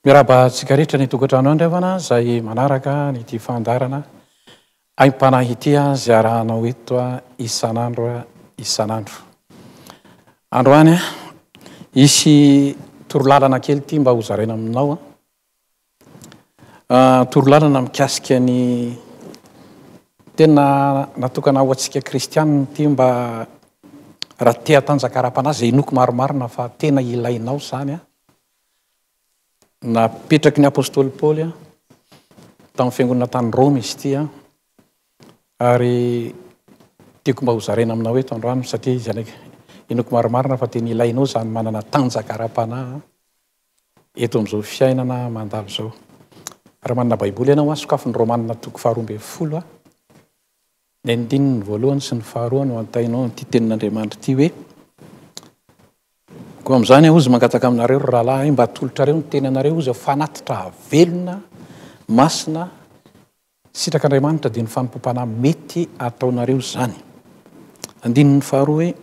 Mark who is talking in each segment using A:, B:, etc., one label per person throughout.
A: Mirabahantsika rehetra ny tokantrano andriavana izay manaraka nyity fandarana aim-panahy ity izay arahanao eto isan'andro isan'andro. Androany isy torolalana kely ity mba ho zaraina aminao torolalana mikasika ny tena natokana ho antsika kristianina ity mba raha te hatanjaka ara-panahy izay inoko maromarina fa tena ilainao izany napetraky ny apôstôly Paoly tamin'ny fiangonana tany Roma izy ity ary tiako mba ho zaraina aminao eto androany satria izy inoko maromarina fa tena ilainao izany manana tanjaka ara-panahy eto amin'izao fiainana mandalo izao. Raha manana baiboly ianao sokafin'ny Romanina toko 12 ny andininy voalohany sy ny faharoa no antainao ity tenin'Andriamanitra ity hoe koa amin'izany ozy mangataka aminareo rahalahy mba atolotrareo ny teny anareo ozy fanatitra velona masina sitrak'Andriamanitra dia ny fanompompanahy mety ataonareo izany. Andininy faharoa hoe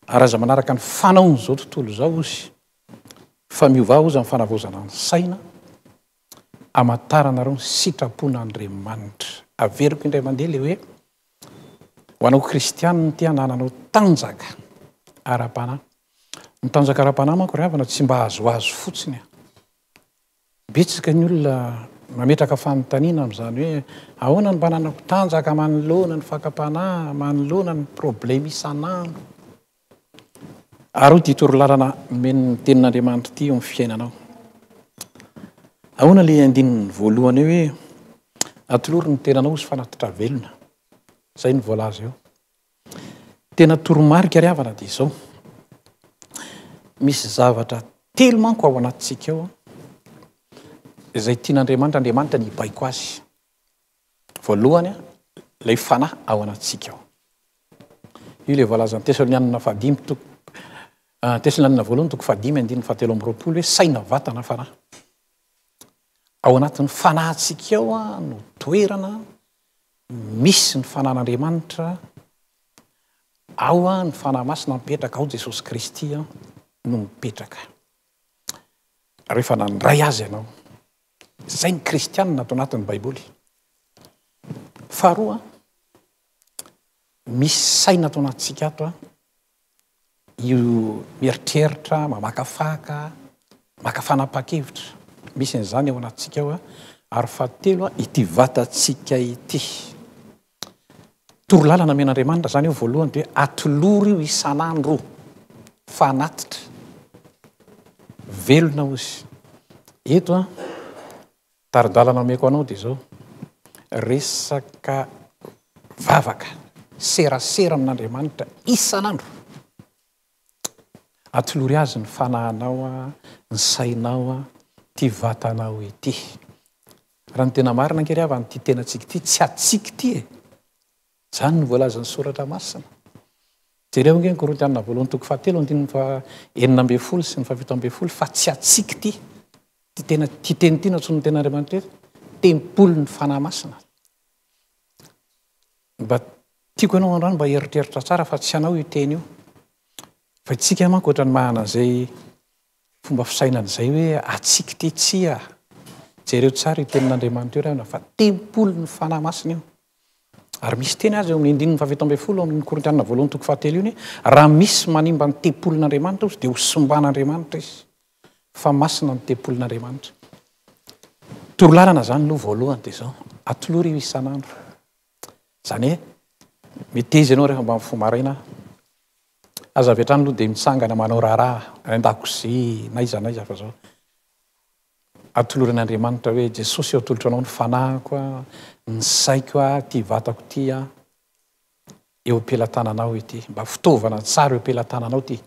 A: ary aza manaraka ny fanaony izao tontolo izao ozy fa miova ozy amin'ny fanavaozana ny saina amantaranareo ny sitrapon'Andriamanitra. Averiko indray mandeha le hoe ho anao kristianina ty hanananao tanjaka ara-panahy. Ny tanjaka ara-panahy manko ry havana tsy mba azoazo fotsiny. Betsaka ny olona mametraka fanontaniana amin'izany hoe ahoana ny mba nanako tanjaka manoloana ny fakapanahy, manoloana ny problema isan'andro. Ary ity torolalana men'ny tenin'Andriamanitra ity eo amin'ny fiainanao. Ahoana le andininy voalohany hoe atolory ny tenanao sy fanatitra velona. Zay ny voalaza eo. Tena toromarika ry havana dia izao. Misy zavatra telo manko ao anatintsika eo izay tian'Andriamanitra, Andriamanitra ny hibaiko azy. Voalohany ilay fanahy ao anatintsika ao. Io ilay voalaza ny Tesalonianina Tesalonianina voalohany toko 5:7 hoe saina vatana fanahy. Ao anatin'ny fanahintsika ao no toerana misy ny fanan'Andriamanitra, ao ny fanahy masina mipetraka, ao Jesosy Kristy no mipetraka. Rehefa nandray azy ianao, izay ny kristianina atao anatin'ny baiboly. Faharoa, misy saina atao anatintsika ato io mieritreritra, mamakafaka, maka fanapa-kevitra. Misy an'izany ao anatintsika ao ary fahatelo ity vatantsika ity. Torolalana men'Andriamanitra zany eo voalohany dia atolory io isan'andro fanatitra velona ozy. Eto taridalana ameko anao dia izao resaka vavaka serasera amin'Andriamanitra isan'andro. Atolory azy ny fanahinao, ny sainao, ty vatanao ity. Raha ny tena marina ankery avy an'ity tenantsika ity tsy atsika ity Zany ny voalazan'ny soratra masina. Jereo nge ny Korintianina voalohany toko 7:9 sy ny 17 fa tsy atsika ity. Ty teny ity natsoiny ten'Andriamanitra tempolon'ny fanahy masina. Mba tiako ianao androany mba eritreritra tsara fa tsy anao io teny io. Fa itsika manko ohatrany mahana an'izay fomba fisainan'izay hoe atsika ity tsia. Jereo tsara io tenin'Andriamanitra io fa tempolon'ny fanahy masina io. Ary misy teny azy eo amin'ny 17 amin'ny Korintianina voalohany toko 7 io raha misy manimba ny tempolon'Andriamanitra izy dia ho somban'Andriamanitra izy. Fa masina ny tempolon'Andriamanitra. Torolalana zany aloha voalohany dia izao. Atolory io isan'andro. Zany hoe miteza ianao rehefa mba mifomaraina. Aza avy hatrany aloha dia mitsangana manao raharaha an-dakozia na iza fa zao. Atolorin'Andriamanitra hoe Jesosy eo atolotra anao ny fanahiko, ny saiko, ty vatako ty eo am-pelatananao ity. Mba fitaovana tsara eo am-pelatananao ty.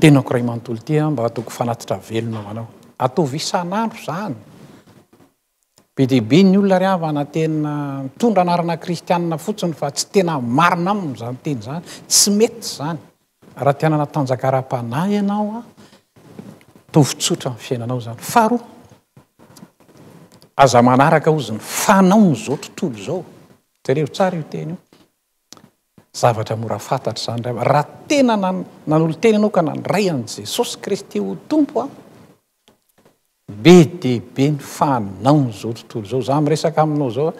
A: Tenako ray manontolo ty mba ataoko fanatitra velona anao. Ataovy isan'andro zany. Be dia be ny olona ry havana tena mitondra anarana kristianina fotsiny fa tsy tena marina aminy zany teny zany. Tsy mety zany. Raha te hanana tanjaka ara-panahy ianao tovitsotra amin'ny fiainanao zany. Faharoa, aza manaraka ozy ny fanaony izao tontolo izao. Jereo tsara io teny io. Zavatra mora fantatra zany raha tena nanolo teny ianao ka nandray an'i Jesosy Kristy ho tompo be dehibe ny fanao zao tontolo zao za miresaka aminao zao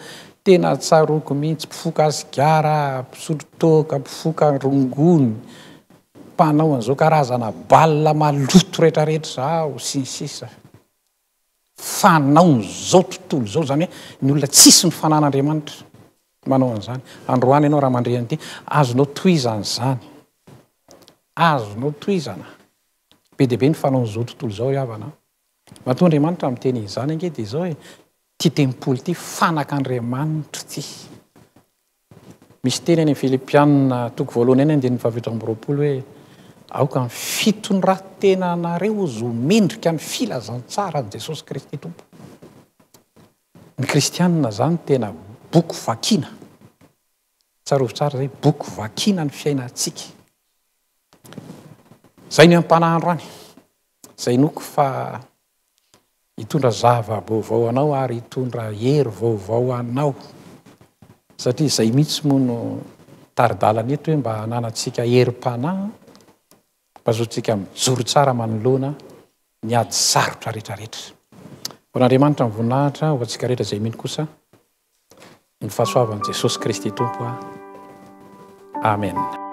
A: tena tsaroko mihitsy mpifoka asigara mpisotro toka mpifoka rongony mpanao an'izao karazana balina maloto rehetrarehetra zao sinsisa fanao zao tontolo zao zany hoe ny olona tsisy ny fanan'Andriamanitra manao an'izany androany ianao raha mandre an'ity azonao tohizana zany azonao tohizana be dehibe ny fanao zao tontolo zao havana matoa Andriamanitra amin'ny teny izany ange dia izao hoe ty tempolo ty fanak'Andriamanitra ty misy teny any Filipianina toko voalohany any andininy fahavalo amby roapolo hoe aoka ny fitondratenanareo zo mendrika ny filazantsara an Jesosy Kristy tompo ny kristianina zany tena boky vakina tsarovy tsara zay boky vakina ny fiainantsika zay ny am-panahandro any zay noko fa hitondra zava-baovao anao ary hitondra hery vaovao anao satria zay mihitsy moa no taridalana eto hoe mba hananantsika herim-panahy mba azotsika mijoro tsara manoloana ny ady sarotra rehetrarehetra von'Andriamanitra ny voninahitra ho antsika rehetra zay mino kosa ny fahasoavan'i Jesosy Kristy tompo amen.